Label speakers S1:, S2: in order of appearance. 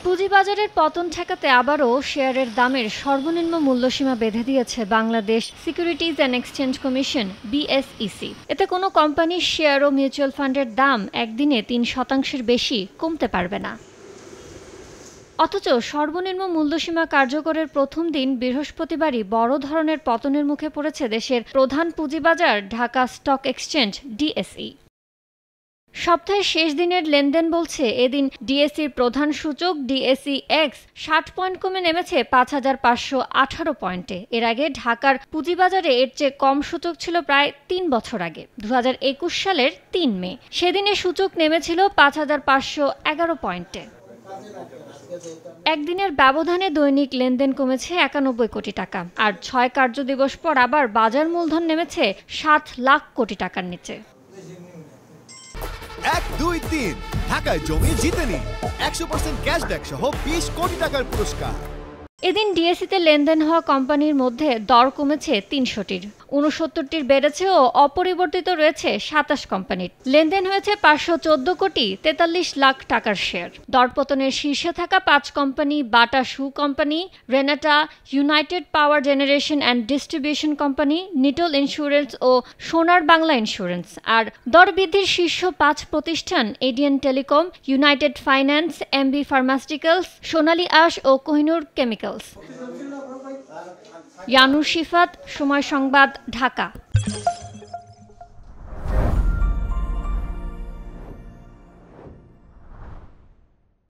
S1: পুঁজিবাজারের পতন ঠেকাতে আবারও শেয়ারের দামের সর্বনিম্ন মূল্যসীমা বেঁধে দিয়েছে Bangladesh securities and exchange commission BSEC. এতে কোনো কোম্পানির শেয়ার ও মিউচুয়াল ফান্ডের দাম একদিনে 3% বেশি কমতে পারবে না। অথচ সর্বনিম্ন মূল্যসীমা কার্যকরের প্রথম দিন বৃহস্পতিবারই বড় ধরনের পতনের মুখে পড়েছে দেশের প্রধান পুঁজিবাজার ঢাকা স্টক এক্সচেঞ্জ ডিএসই। সপ্তাহের শেষ দিনের লেনদেন বলছে এদিন ডিএসইর প্রধান সূচক ডিএসইএক্স 60 পয়েন্ট কমে নেমেছে 5518 পয়েন্টে। এর আগে ঢাকার পুঁজিবাজারে এর চেয়ে কম সূচক ছিল প্রায় 3 বছর আগে 2021 সালের 3 মে। সেদিনে সূচক নেমেছিল 5511 পয়েন্টে। একদিনের ব্যবধানে দৈনিক লেনদেন কমেছে 91 কোটি টাকা, আর 6 কার্যদিবস পর আবার বাজার মূলধন নেমেছে 7 লাখ কোটি টাকার নিচে।
S2: 1, 2, 3 ঢাকায় জমি জিতে নিন 100% ক্যাশব্যাক সহ 20 কোটি টাকার পুরস্কার।
S1: এদিন ডিএসইতে লেনদেন হওয়া কোম্পানির মধ্যে দর কমেছে 300টির, 69টির বেড়েছে ও অপরিবর্তিত রয়েছে 27 কোম্পানির। লেনদেন হয়েছে 514 কোটি 43 লাখ টাকার শেয়ার। দরপতনের শীর্ষে থাকা 5 company Bata Shoe Company, Renata, United Power Generation and Distribution Company, Nitol Insurance ও সোনার বাংলা ইন্স্যুরেন্স। আর দর বৃদ্ধির শীর্ষ 5 প্রতিষ্ঠান এডিয়ান Telecom, United Finance, Ambee Pharmaceuticals, Sonali Aansh ও কোহিনুর কেমিক্যালস। ইয়ানুর শিফাত, সময় সংবাদ, ঢাকা।